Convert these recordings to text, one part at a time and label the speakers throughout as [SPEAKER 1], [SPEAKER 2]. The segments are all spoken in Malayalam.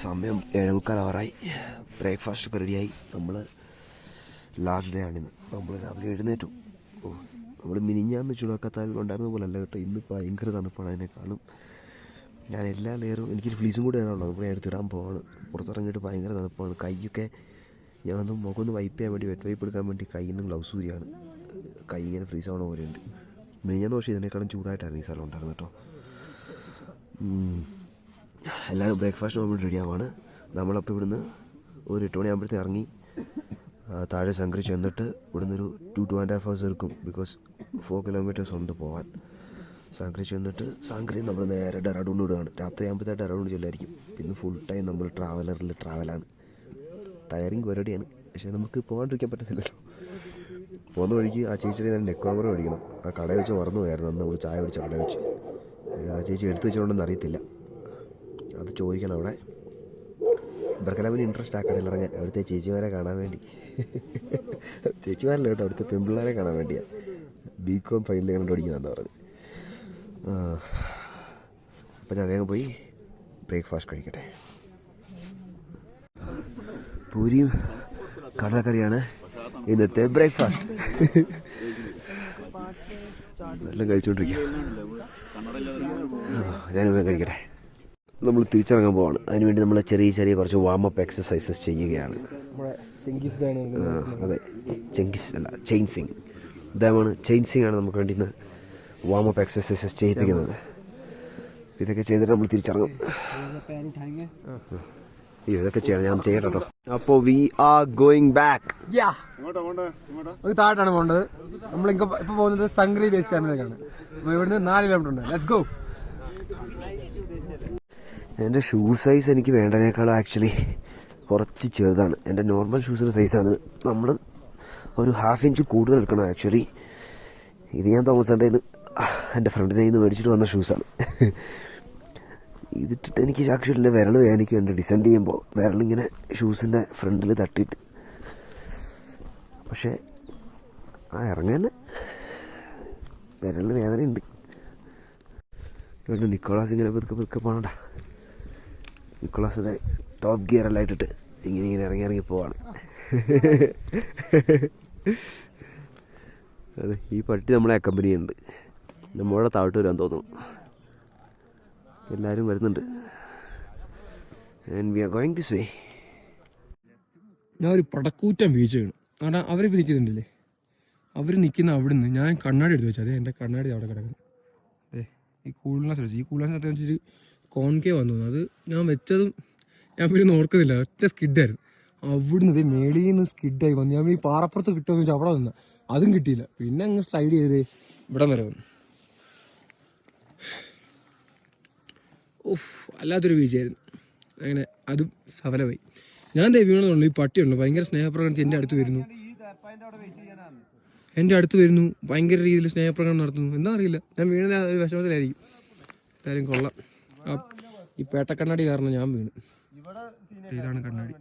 [SPEAKER 1] സമയം 7:45 ബ്രേക്ക്ഫാസ്റ്റൊക്കെ റെഡിയായി. നമ്മൾ ലാസ്റ്റ് ഡേ ആണിന്ന്. നമ്മൾ രാവിലെ എഴുന്നേറ്റു. നമ്മൾ മിനിഞ്ഞാന്ന് ചുടക്കത്താൽ ഉണ്ടായിരുന്ന പോലെ അല്ല കേട്ടോ. ഇന്ന് ഭയങ്കര തണുപ്പാണ്. അതിനേക്കാളും ഞാൻ എല്ലാ ലെയറും എനിക്കൊരു ഫ്ലീസും കൂടെ ആണുള്ളത്. അതുകൂടെ എടുത്തിടാൻ പോവാണ്. പുറത്തിറങ്ങിയിട്ട് ഭയങ്കര തണുപ്പാണ്. കൈയൊക്കെ ഞാനൊന്ന് മുഖമൊന്ന് വൈപ്പ് ചെയ്യാൻ വേണ്ടി വെറ്റ് വൈപ്പ് എടുക്കാൻ വേണ്ടി കയ്യിൽ നിന്ന് ഗ്ലൗസ് ഊരിയാണ്. കൈ ഇങ്ങനെ ഫ്രീസ് ആവണ പോലെ ഉണ്ട്. മിനിഞ്ഞാന്ന് പക്ഷേ ഇതിനേക്കാളും ചൂടായിട്ടായിരുന്നു ഈ സ്ഥലം ഉണ്ടായിരുന്നു കേട്ടോ. എല്ലാവരും ബ്രേക്ക്ഫാസ്റ്റ് നമ്മൾ റെഡിയാവാണ്. നമ്മളപ്പോൾ ഇവിടുന്ന് ഒരു 8 മണിയാകുമ്പോഴത്തേക്ക് ഇറങ്ങി താഴെ ശങ്കരി ചെന്നിട്ട് ഇവിടുന്ന് ഒരു 2.5 hours എടുക്കും. ബിക്കോസ് 4 kilometers ഉണ്ട് പോകാൻ. ശങ്കരി ചെന്നിട്ട് ശങ്കരി നമ്മൾ നേരെ ഡെറാഡൂൺ വിടുകയാണ്. രാത്രി ആകുമ്പോഴത്തേക്ക് ഡെറാഡൂൺ ചെല്ലായിരിക്കും. പിന്നെ ഫുൾ ടൈം നമ്മൾ ട്രാവലാണ്. ടയറിങ് പരിപാടിയാണ്. പക്ഷേ നമുക്ക് പോകാണ്ടിരിക്കാൻ പറ്റത്തില്ലല്ലോ. പോകുന്ന വഴിക്ക് ആ ചേച്ചിയുടെ ഞാൻ നെക്ക് കവർ മേടിക്കണം. ആ കട വെച്ച് മറന്നു പോയായിരുന്നു. അന്ന് നമ്മൾ ചായ പിടിച്ച കട വെച്ച്. ആ ചേച്ചി എടുത്തു വെച്ചോണ്ടെന്ന് അറിയത്തില്ല. അത് ചോദിക്കണം അവിടെ. ഇവർക്കെല്ലാം പിന്നെ ഇൻട്രസ്റ്റ് ആ കടയിൽ ഇറങ്ങാൻ. അവിടുത്തെ ചേച്ചിമാരെ കാണാൻ വേണ്ടി. ചേച്ചിമാരല്ല കേട്ടോ, അവിടുത്തെ പെൺപിള്ളേരെ കാണാൻ വേണ്ടിയാണ്. BCom ഫൈനൽ കണ്ടു പഠിക്കുന്നതെന്ന് പറഞ്ഞത്. അപ്പം ഞാൻ വേഗം പോയി ബ്രേക്ക്ഫാസ്റ്റ് കഴിക്കട്ടെ. പൂരിയും കടലക്കറിയാണ് ഇന്നത്തെ ബ്രേക്ക്ഫാസ്റ്റ്. എല്ലാം കഴിച്ചുകൊണ്ടിരിക്കുക. ഞാനിവിടെ കഴിക്കട്ടെ. നമ്മൾ തിരിച്ചിറങ്ങാൻ പോവാണ്. അതിനുവേണ്ടി നമ്മൾ ചെറിയ കുറച്ച് വാമപ്പ് എക്സസൈസസ് ചെയ്യുകയാണ്. അതെ, ചെയിൻ സിങ്. ഇതാണ് ചെയിൻ സിങ് ആണ് നമുക്ക് വേണ്ടി ഇന്ന് വാമപ്പ് എക്സസൈസസ് ചെയ്യിപ്പിക്കുന്നത്. ഇതൊക്കെ ചെയ്തിട്ട് നമ്മൾ തിരിച്ചിറങ്ങും. ഇതൊക്കെ ചെയ്യണം, ഞാൻ ചെയ്യട്ടോ. അപ്പോൾ വി ആർ ഗോയിങ് ബാക്ക്.
[SPEAKER 2] താഴാണ് പോകേണ്ടത്. നമ്മളിപ്പോ പോകുന്നത് സംഗ്രി ബേസ് ക്യാമ്പിലേക്കാണ്. ഇവിടുന്ന് 4 kilometer ഉണ്ട്. Let's go.
[SPEAKER 1] എൻ്റെ ഷൂ സൈസ് എനിക്ക് വേണ്ടതിനേക്കാളും ആക്ച്വലി കുറച്ച് ചെറുതാണ്. എൻ്റെ നോർമൽ ഷൂസിൻ്റെ സൈസാണ്. നമ്മൾ ഒരു 1/2 inch കൂടുതൽ എടുക്കണം ആക്ച്വലി. ഇത് ഞാൻ തോമസ് എൻ്റെ ഫ്രണ്ടിനെ നിന്ന് മേടിച്ചിട്ട് വന്ന ഷൂസാണ്. ഇതിട്ടിട്ട് എനിക്ക് ആക്ച്വലി എൻ്റെ വിരൽ വേദനിക്കുന്നുണ്ട്. ഡിസെൻഡ് ചെയ്യുമ്പോൾ വിരലിങ്ങനെ ഷൂസിൻ്റെ ഫ്രണ്ടിൽ തട്ടിയിട്ട്. പക്ഷേ ഇറങ്ങാൻ വിരലിന് വേദനയുണ്ട്. നിക്കോളാസ് ഇങ്ങനെ പതുക്കെ പോകണ്ട. നിക്കോളാസിൻ്റെ ടോപ്പ് ഗിയറെല്ലാം ഇട്ടിട്ട് ഇങ്ങനെ ഇറങ്ങി പോവാണ്. അതെ, ഈ പട്ടി നമ്മളെ അക്കമ്പനി ചെയ്യുന്നുണ്ട്. നമ്മളോട് താഴോട്ട് വരാൻ തോന്നുന്നു. എല്ലാവരും വരുന്നുണ്ട്. And we are going this way.
[SPEAKER 2] ഞാൻ ഒരു പടക്കൂറ്റം വീഴ്ച വീണു. കാരണം അവരിപ്പോൾ നിൽക്കുന്നുണ്ടല്ലേ, അവർ നിൽക്കുന്ന അവിടുന്ന് ഞാൻ കണ്ണാടി എടുത്ത് വെച്ചാൽ എൻ്റെ കണ്ണാടി അവിടെ കിടക്കുന്നു. ഈ കൂൾനെസ് വെച്ച്, ഈ കൂൾനെസ്സിനകത്ത് വെച്ചിട്ട് കോൺകേ വന്നു. അത് ഞാൻ വെച്ചതും ഞാൻ പിന്നെ ഓർക്കുന്നില്ല. ഒറ്റ സ്കിഡായിരുന്നു. അവിടുന്ന് മേളിൽ നിന്ന് സ്കിഡായി വന്നു. ഞാൻ ഈ പാറപ്പുറത്ത് കിട്ടുമെന്ന് വെച്ചാൽ അവിടെ വന്നു. അതും കിട്ടിയില്ല. പിന്നെ അങ്ങ് സ്ലൈഡ് ചെയ്ത് ഇവിടം വരെ വന്നു. അല്ലാത്തൊരു വീഴ്ചയായിരുന്നു. അങ്ങനെ അതും സഫലമായി. ഞാൻ വീണെന്നുള്ളൂ. ഈ പട്ടിയുള്ളൂ ഭയങ്കര സ്നേഹപ്രകടനത്തിൽ എൻ്റെ അടുത്ത് വരുന്നു. ഭയങ്കര രീതിയിൽ സ്നേഹപ്രകടനം നടത്തുന്നു. എന്താ അറിയില്ല, ഞാൻ വീണ ഒരു വിഷമത്തിലായിരിക്കും. എല്ലാവരും കൊള്ളാം. ഈ പേട്ടക്കണ്ണാടി കാരണം ഞാൻ വീണു. ഇതാണ് കണ്ണാടി.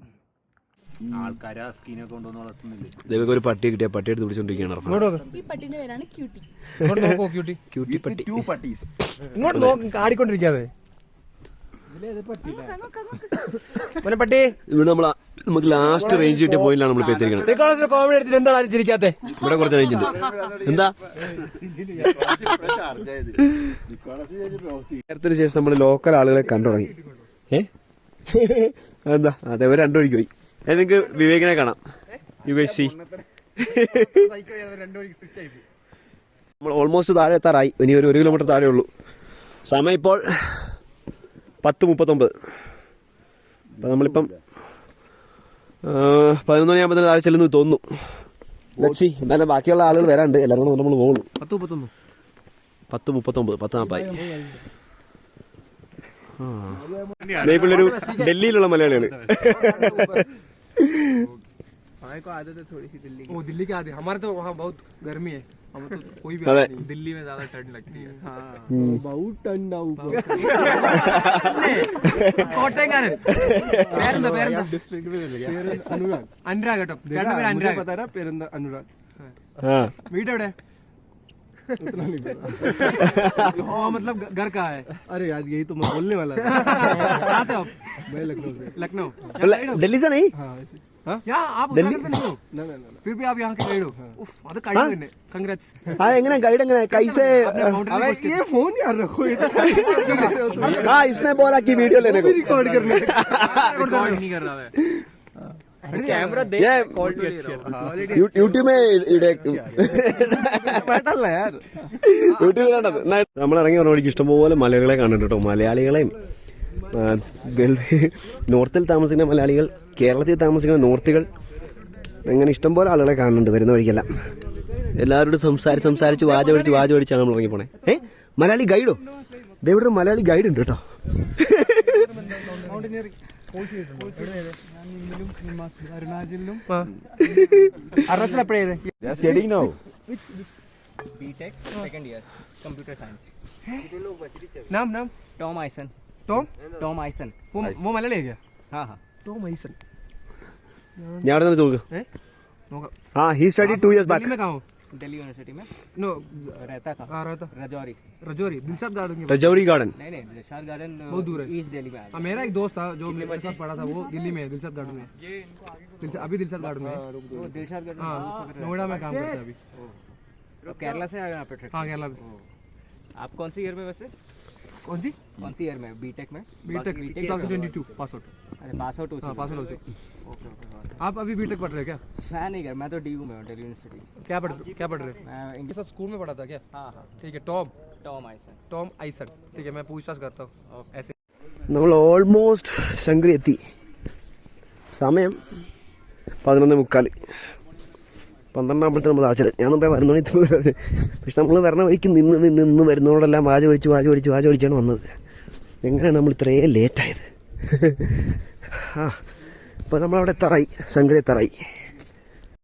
[SPEAKER 1] ഒരു പട്ടിയെ കിട്ടിയ പട്ടി എടുത്ത് പിടിച്ചോണ്ടിരിക്കുകയാണ്.
[SPEAKER 2] ഇങ്ങോട്ട് നോക്ക്, ആടിക്കൊണ്ടിരിക്കാതെ.
[SPEAKER 1] നമുക്ക് ലാസ്റ്റ് റേഞ്ച് കിട്ടിയ പോയിന്റിലാണ് നമ്മൾ എത്തിയിരിക്കുന്നത്.
[SPEAKER 2] കോമഡി എടുത്തിട്ട് എന്താണ് ചിരിക്കാത്തെ?
[SPEAKER 1] ഇവിടെ കുറച്ച് റേഞ്ച് ഉണ്ട്. എന്താ നേരത്തിന് ശേഷം നമ്മൾ ലോക്കൽ ആളുകളെ കണ്ടു തുടങ്ങി. എന്താ അതെ, അവർ 2 വഴിക്ക് പോയി. എനിക്ക് വിവേകിനെ കാണാം. USC നമ്മൾ ഓൾമോസ്റ്റ് താഴെ എത്താറായി. ഇനി ഒരു 1 kilometer താഴെ ഉള്ളൂ. സമയം ഇപ്പോൾ 10:39. അപ്പം നമ്മളിപ്പം 11 മണിയാകുമ്പോൾ താഴെ ചെല്ലുന്നു തോന്നുന്നു. ലക്ഷി എന്തായാലും ബാക്കിയുള്ള ആളുകൾ വരാണ്ട്. എല്ലാവരും കൂടെ നമ്മൾ പോകുന്നു. 10:39 10:40. പിള്ളേരു ഡൽഹിയിലുള്ള മലയാളിയാണ്.
[SPEAKER 2] दिल्ली के आदि हमारे तो वहाँ बहुत गर्मी है. हम तो कोई भी दिल्ली में ज्यादा ठंड लगती है. बहुत ठंडा കോട്ടയംകാരൻ. പേരെന്താ? അനുരാഗ് കേട്ടോ. ചേട്ടൻ്റെ പേര് അനുരാഗ്. വീട് എവിടെ?
[SPEAKER 3] उतना नहीं पता।
[SPEAKER 2] मतलब घर कहाँ है?
[SPEAKER 3] अरे यार यही तो मैं बोलने वाला था।
[SPEAKER 2] कहाँ से आप?
[SPEAKER 3] मैं लखनऊ से।
[SPEAKER 2] लखनऊ।
[SPEAKER 1] दिल्ली से नहीं?
[SPEAKER 3] हाँ ऐसे।
[SPEAKER 2] यहाँ आप उत्तराखंड से नहीं हो?
[SPEAKER 3] ना ना ना
[SPEAKER 2] फिर भी आप यहाँ के गाइड हो? उफ, അത് കഴിഞ്ഞു തന്നെ. Congrats.
[SPEAKER 1] ആ എങ്ങനെ ഗൈഡ് എങ്ങനെ കൈസെ
[SPEAKER 2] आपने boundary
[SPEAKER 3] अबे
[SPEAKER 2] cross की.
[SPEAKER 3] ये फोन यार रखो ये तो
[SPEAKER 1] हाँ इसने बोला कि वीडियो लेने को
[SPEAKER 3] रिकॉर्ड करने
[SPEAKER 2] Record नहीं कर रहा है.
[SPEAKER 4] कैमरा देख
[SPEAKER 1] ये
[SPEAKER 4] क्वालिटी अच्छी है
[SPEAKER 1] യൂട്യൂബ്
[SPEAKER 3] बैठल ना यार
[SPEAKER 1] യൂട്യൂബിലാണ്ടത് നമ്മൾ ഇറങ്ങി പറഞ്ഞ വഴിക്ക് ഇഷ്ടംപോലെ മലയാളികളെ കാണുന്നുണ്ട് കേട്ടോ. മലയാളികളെയും നോർത്തിൽ താമസിക്കുന്ന മലയാളികൾ, കേരളത്തിൽ താമസിക്കുന്ന നോർത്തുകൾ, അങ്ങനെ ഇഷ്ടംപോലെ ആളുകളെ കാണുന്നുണ്ട് വരുന്ന വഴിക്കെല്ലാം. എല്ലാവരോടും സംസാരിച്ച് വാചടിച്ചാണ് നമ്മൾ ഇറങ്ങി പോണേ. മലയാളി ഗൈഡോ? ഇവിടെ ഒരു മലയാളി ഗൈഡ് ഉണ്ട് കേട്ടോ.
[SPEAKER 4] B Tech second year computer science
[SPEAKER 2] नाम
[SPEAKER 4] टॉम आइसन
[SPEAKER 2] वो मलयाली है क्या?
[SPEAKER 4] हाँ हाँ
[SPEAKER 2] टॉम आइसन.
[SPEAKER 1] ഞാൻ അവിടെ നിന്ന് നോക്ക്.
[SPEAKER 2] നോക്കാം.
[SPEAKER 1] ആ he study 2 years back.
[SPEAKER 2] Delhi में कहाँ हो?
[SPEAKER 4] दिल्ली यूनिवर्सिटी में
[SPEAKER 2] नो
[SPEAKER 4] रहता था
[SPEAKER 2] आ रहा था
[SPEAKER 4] रजौरी
[SPEAKER 2] रजौरी दिलशाद गार्डन के पास.
[SPEAKER 1] രജൗരി ഗാർഡൻ.
[SPEAKER 4] नहीं दिलशाद गार्डन
[SPEAKER 2] बहुत दूर है.
[SPEAKER 4] ईस्ट दिल्ली में
[SPEAKER 2] हाँ, मेरा एक दोस्त था जो मेरे साथ पढ़ा था, वो दिल्ली में है, दिलशाद गार्डन में. अभी दिलशाद गार्डन में है.
[SPEAKER 4] वो दिलशाद गार्डन
[SPEAKER 2] हाँ, नोएडा में काम करता है अभी.
[SPEAKER 4] तो केरला से आए यहाँ पे ट्रिप
[SPEAKER 2] हाँ, केरला में.
[SPEAKER 4] आप कौन सी ईयर में वैसे
[SPEAKER 2] कौन सी?
[SPEAKER 4] कौन सी ईयर में बीटेक में
[SPEAKER 2] बीटेक 2022 पास आउट.
[SPEAKER 4] अच्छा पास आउट
[SPEAKER 2] हाँ, पास आउट हो चुके.
[SPEAKER 4] ओके
[SPEAKER 2] आप अभी बीटेक पढ़ रहे हो क्या?
[SPEAKER 4] मैं नहीं कर मैं तो डीयू में हूँ दिल्ली यूनिवर्सिटी
[SPEAKER 2] क्या पढ़ रहे हो?
[SPEAKER 4] मैं
[SPEAKER 2] इनके साथ स्कूल में पढ़ा था क्या?
[SPEAKER 4] हाँ हाँ
[SPEAKER 2] ठीक है. टॉम
[SPEAKER 4] टॉम
[SPEAKER 2] आइसन. ठीक है, मैं पूछताछ करता हूँ ऐसे.
[SPEAKER 1] നമ്മൾ ഓൾമോസ്റ്റ് ശങ്കരി എത്തി. സമയം 11:45. 12 നമ്മൾ ആഴ്ചയിൽ ഞാൻ മുമ്പേ വരുന്നോണി. പക്ഷെ നമ്മൾ വരണ വഴിക്ക് നിന്ന് വരുന്നതോടെല്ലാം വാചടിച്ചാണ് വന്നത്. എങ്ങനെയാണ് നമ്മൾ ഇത്രയും ലേറ്റായത്? ആ അപ്പോൾ നമ്മളവിടെ എത്താറായി, ശങ്കരി എത്താറായി.